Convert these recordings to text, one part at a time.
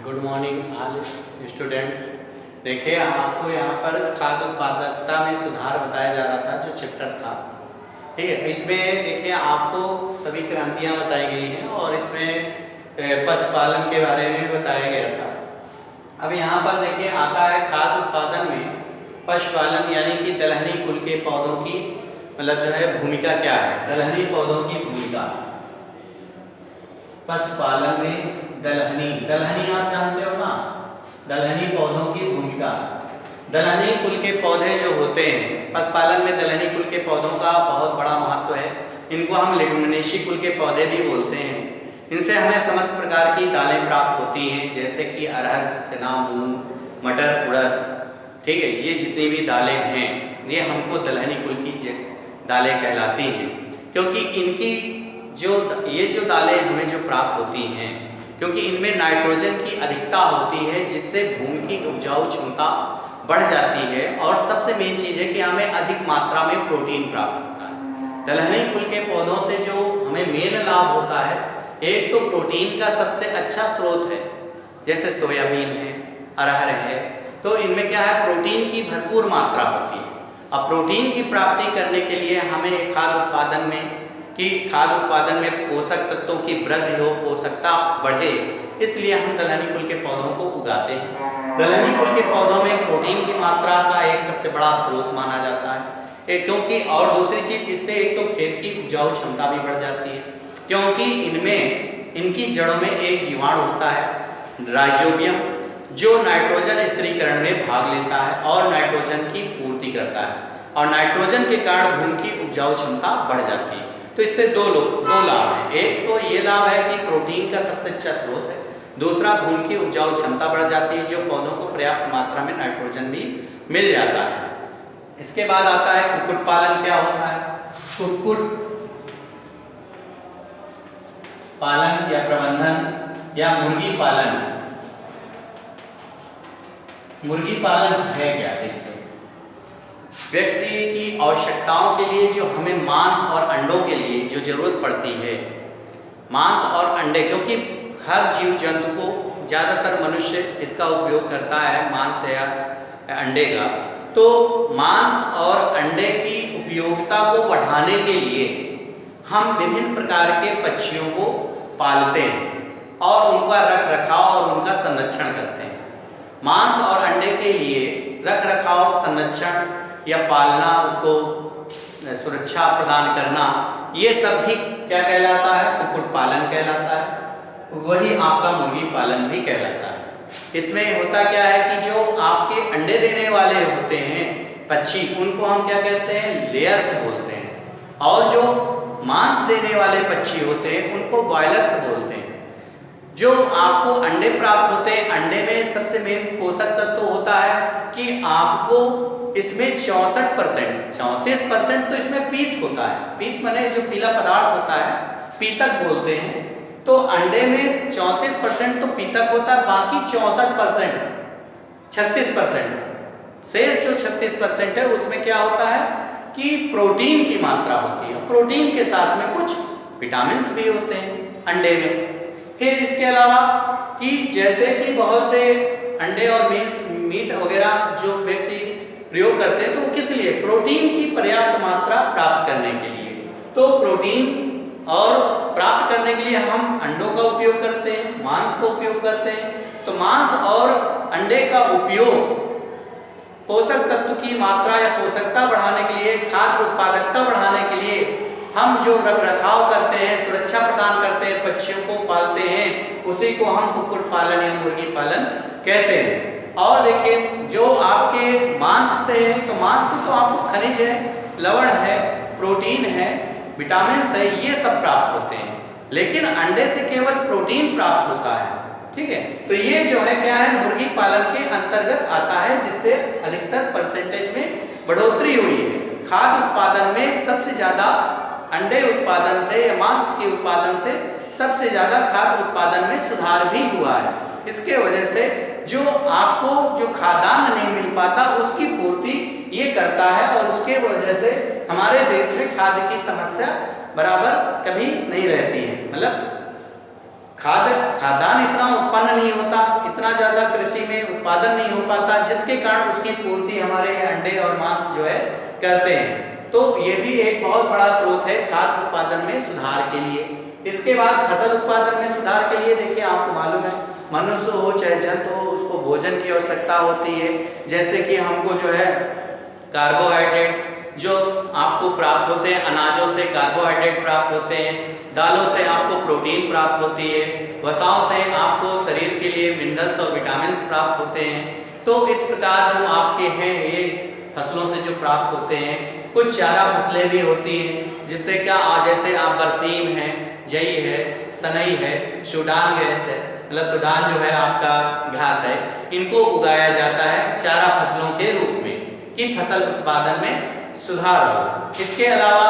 Good morning all students. देखिए आपको यहाँ पर खाद्य उत्पादकता में सुधार बताया जा रहा था जो चैप्टर था, ठीक है। इसमें देखिए आपको सभी क्रांतियाँ बताई गई हैं और इसमें पशुपालन के बारे में बताया गया था। अब यहाँ पर देखिए आता है खाद्य उत्पादन में पशुपालन यानी कि दलहनी कुल के पौधों की मतलब जो है भूमिका क्या है। दलहनी पौधों की भूमिका पशुपालन में दलहनी आप जानते हो ना, दलहनी पौधों की भूमिका। दलहनी कुल के पौधे जो होते हैं पशुपालन में, दलहनी कुल के पौधों का बहुत बड़ा महत्व है। इनको हम लेगुमिनेसी कुल के पौधे भी बोलते हैं। इनसे हमें समस्त प्रकार की दालें प्राप्त होती हैं, जैसे कि अरहर, चना, मूंग, मटर, उड़द, ठीक है। ये जितनी भी दालें हैं ये हमको दलहनी कुल की दालें कहलाती हैं, क्योंकि इनकी ये जो दालें हमें जो प्राप्त होती हैं, क्योंकि इनमें नाइट्रोजन की अधिकता होती है, जिससे भूमि की उपजाऊ क्षमता बढ़ जाती है। और सबसे मेन चीज़ है कि हमें अधिक मात्रा में प्रोटीन प्राप्त होता है। दलहनी कुल के पौधों से जो हमें मेन लाभ होता है, एक तो प्रोटीन का सबसे अच्छा स्रोत है, जैसे सोयाबीन है, अरहर है, तो इनमें क्या है, प्रोटीन की भरपूर मात्रा होती है। अब प्रोटीन की प्राप्ति करने के लिए हमें खाद्य उत्पादन में पोषक तत्वों की वृद्धि हो, पोषकता बढ़े, इसलिए हम दलहनी कुल के पौधों को उगाते हैं। दलहनी कुल के पौधों में प्रोटीन की मात्रा का एक सबसे बड़ा स्रोत माना जाता है, क्योंकि और दूसरी चीज़ इससे एक तो खेत की उपजाऊ क्षमता भी बढ़ जाती है, क्योंकि इनकी जड़ों में एक जीवाणु होता है राइजोबियम, जो नाइट्रोजन स्थिरीकरण में भाग लेता है और नाइट्रोजन की पूर्ति करता है, और नाइट्रोजन के कारण भूमि की उपजाऊ क्षमता बढ़ जाती है। तो इससे दो लाभ हैं। एक तो ये लाभ है कि प्रोटीन का सबसे अच्छा स्रोत है, दूसरा भूमि की उपजाऊ क्षमता बढ़ जाती है, जो पौधों को पर्याप्त मात्रा में नाइट्रोजन भी मिल जाता है। इसके बाद आता है कुक्कुट पालन। क्या होता है कुक्कुट पालन या प्रबंधन या मुर्गी पालन। मुर्गी पालन है क्या? व्यक्ति की आवश्यकताओं के लिए जो हमें मांस और अंडों के लिए जो जरूरत पड़ती है, मांस और अंडे, क्योंकि हर जीव जंतु को ज़्यादातर मनुष्य इसका उपयोग करता है, मांस या अंडे का। तो मांस और अंडे की उपयोगिता को बढ़ाने के लिए हम विभिन्न प्रकार के पक्षियों को पालते हैं और उनका रख रखाव और उनका संरक्षण करते हैं। मांस और अंडे के लिए रख रखाव, संरक्षण या पालना, उसको सुरक्षा प्रदान करना, ये सब भी क्या कहलाता है? कुक्कुट पालन कहलाता है। वही आपका मुर्गी पालन भी कहलाता है। इसमें होता क्या है कि जो आपके अंडे देने वाले होते हैं पक्षी, उनको हम क्या कहते हैं? लेयर्स बोलते हैं, और जो मांस देने वाले पक्षी होते हैं उनको बॉयलर्स बोलते हैं। जो आपको अंडे प्राप्त होते हैं, अंडे में सबसे मेन पोषक तत्व होता है कि आपको इसमें 34% तो इसमें पीत होता है। पीत माने जो पीला पदार्थ होता है, पीतक बोलते हैं। तो अंडे में 34% तो पीतक होता है, बाकी 36% शेष जो 36% है उसमें क्या होता है कि प्रोटीन की मात्रा होती है। प्रोटीन के साथ में कुछ विटामिन्स भी होते हैं अंडे में। फिर इसके अलावा कि जैसे कि बहुत से अंडे और मीट वगैरह जो व्यक्ति प्रयोग करते हैं, तो किस लिए? प्रोटीन की पर्याप्त मात्रा प्राप्त करने के लिए। तो प्रोटीन और प्राप्त करने के लिए हम अंडों का उपयोग करते हैं, मांस का उपयोग करते हैं। तो मांस और अंडे का उपयोग पोषक तत्व की मात्रा या पोषकता बढ़ाने के लिए, खाद्य उत्पादकता बढ़ाने के लिए हम जो रख रखाव करते हैं, सुरक्षा प्रदान करते हैं, पक्षियों को पालते हैं, उसी को हम कुक्कुट पालन या मुर्गी पालन कहते हैं। और देखिए जो आपके मांस से है, तो मांस से तो आपको खनिज है, लवण है, प्रोटीन है, विटामिन है, ये सब प्राप्त होते हैं। लेकिन अंडे से केवल प्रोटीन प्राप्त होता है, ठीक है। तो ये जो है क्या है, मुर्गी पालन के अंतर्गत आता है, जिससे अधिकतर परसेंटेज में बढ़ोतरी हुई है। खाद्य उत्पादन में सबसे ज़्यादा अंडे उत्पादन से या मांस के उत्पादन से सबसे ज़्यादा खाद्य उत्पादन में सुधार भी हुआ है। इसके वजह से जो आपको जो खाद्यान्न नहीं मिल पाता, उसकी पूर्ति ये करता है, और उसके वजह से हमारे देश में खाद्य की समस्या बराबर कभी नहीं रहती है। मतलब खाद्यान्न इतना उत्पन्न नहीं होता, इतना ज़्यादा कृषि में उत्पादन नहीं हो पाता, जिसके कारण उसकी पूर्ति हमारे अंडे और मांस जो है करते हैं। तो ये भी एक बहुत बड़ा स्रोत है खाद्य उत्पादन में सुधार के लिए। इसके बाद फसल उत्पादन में सुधार के लिए देखिए, आपको मालूम है मनुष्य हो चाहे जंतु हो, उसको भोजन की आवश्यकता होती है। जैसे कि हमको जो है कार्बोहाइड्रेट जो आपको प्राप्त होते हैं, अनाजों से कार्बोहाइड्रेट प्राप्त होते हैं, दालों से आपको प्रोटीन प्राप्त होती है, वसाओं से आपको शरीर के लिए मिनरल्स और विटामिन्स प्राप्त होते हैं। तो इस प्रकार जो आपके हैं ये फसलों से जो प्राप्त होते हैं। कुछ चारा फसलें भी होती हैं, जिससे क्या जैसे आप बरसीम है, जई है, सनई है, सूडान गैस है, मतलब सूडान जो है आपका घास है, इनको उगाया जाता है चारा फसलों के रूप में कि फसल उत्पादन में सुधार हो। इसके अलावा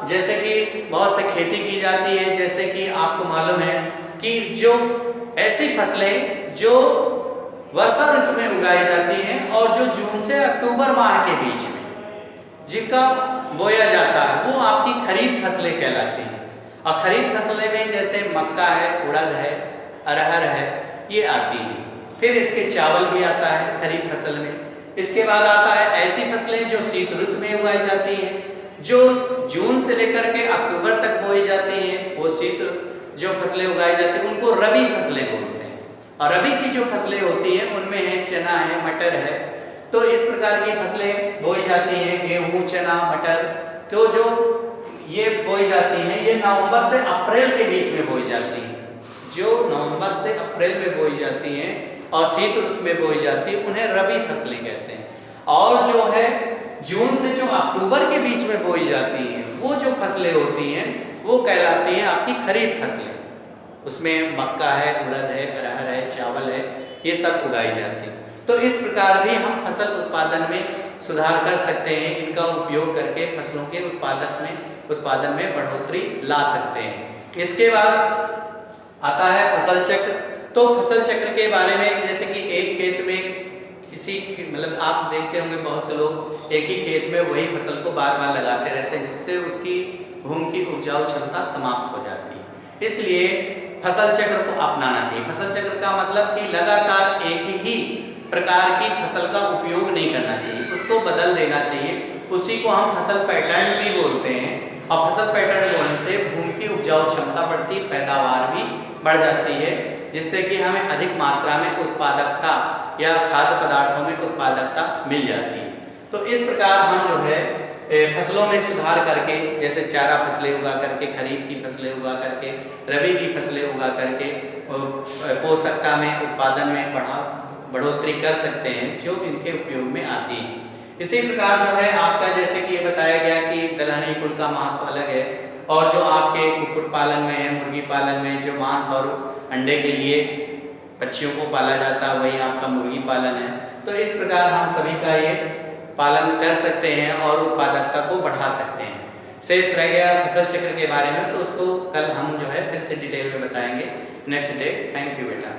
जैसे कि बहुत से खेती की जाती है, जैसे कि आपको मालूम है कि जो ऐसी फसलें जो वर्षा ऋतु में उगाई जाती हैं और जो जून से अक्टूबर माह के बीच में जिनका बोया जाता है, वो आपकी खरीफ फसलें कहलाती हैं। और खरीफ फसलें में जैसे मक्का है, उड़द है, अरहर है, ये आती हैं। फिर इसके चावल भी आता है खरीफ फसल में। इसके बाद आता है ऐसी फसलें जो शीत ऋतु में उगाई जाती हैं, जो जून से लेकर के अक्टूबर तक बोई जाती हैं। वो शीत जो फसलें उगाई जाती हैं उनको रबी फसलें बोलते हैं। और रबी की जो फसलें होती हैं उनमें है चना है, मटर है। तो इस प्रकार की फसलें बोई जाती हैं, गेहूँ, चना, मटर। तो जो ये बोई जाती हैं, ये नवंबर से अप्रैल के बीच में बोई जाती हैं। जो नवंबर से अप्रैल में बोई जाती हैं और शीत ऋतु में बोई जाती है, उन्हें रबी फसलें कहते हैं। और जो है जून से जो अक्टूबर के बीच में बोई जाती हैं, वो जो फसलें होती हैं वो कहलाती हैं आपकी खरीफ फसलें। उसमें मक्का है, उड़द है, अरहर है, चावल है, ये सब उगाई जाती हैं। तो इस प्रकार भी हम फसल उत्पादन में सुधार कर सकते हैं। इनका उपयोग करके फसलों के उत्पादन में बढ़ोतरी ला सकते हैं। इसके बाद आता है फसल चक्र। तो फसल चक्र के बारे में, जैसे कि एक खेत में मतलब आप देखते होंगे बहुत से लोग एक ही खेत में वही फसल को बार बार लगाते रहते हैं, जिससे उसकी भूमि की उपजाऊ क्षमता समाप्त हो जाती है। इसलिए फसल चक्र को अपनाना चाहिए। फसल चक्र का मतलब कि लगातार एक ही प्रकार की फसल का उपयोग नहीं करना चाहिए, उसको बदल देना चाहिए। उसी को हम फसल पैटर्न भी बोलते हैं। और फसल पैटर्न बोलने से भूमि की उपजाऊ क्षमता बढ़ती, पैदावार भी बढ़ जाती है, जिससे कि हमें अधिक मात्रा में उत्पादकता या खाद्य पदार्थों में उत्पादकता मिल जाती है। तो इस प्रकार हम जो है फसलों में सुधार करके, जैसे चारा फसलें उगा करके, खरीफ की फसलें उगा करके, रबी की फसलें उगा करके पोषकता में, उत्पादन में बढ़ोतरी कर सकते हैं, जो इनके उपयोग में आती है। इसी प्रकार जो है आपका, जैसे कि ये बताया गया कि दलहनी कुल का महत्व अलग है, और जो आपके कुक्कुट पालन में है, मुर्गी पालन में जो मांस और अंडे के लिए पक्षियों को पाला जाता है, वही आपका मुर्गी पालन है। तो इस प्रकार हम सभी का ये पालन कर सकते हैं और उत्पादकता को बढ़ा सकते हैं। शेष रह गया फसल चक्र के बारे में, तो उसको कल हम जो है फिर से डिटेल में बताएंगे नेक्स्ट डे। थैंक यू बेटा।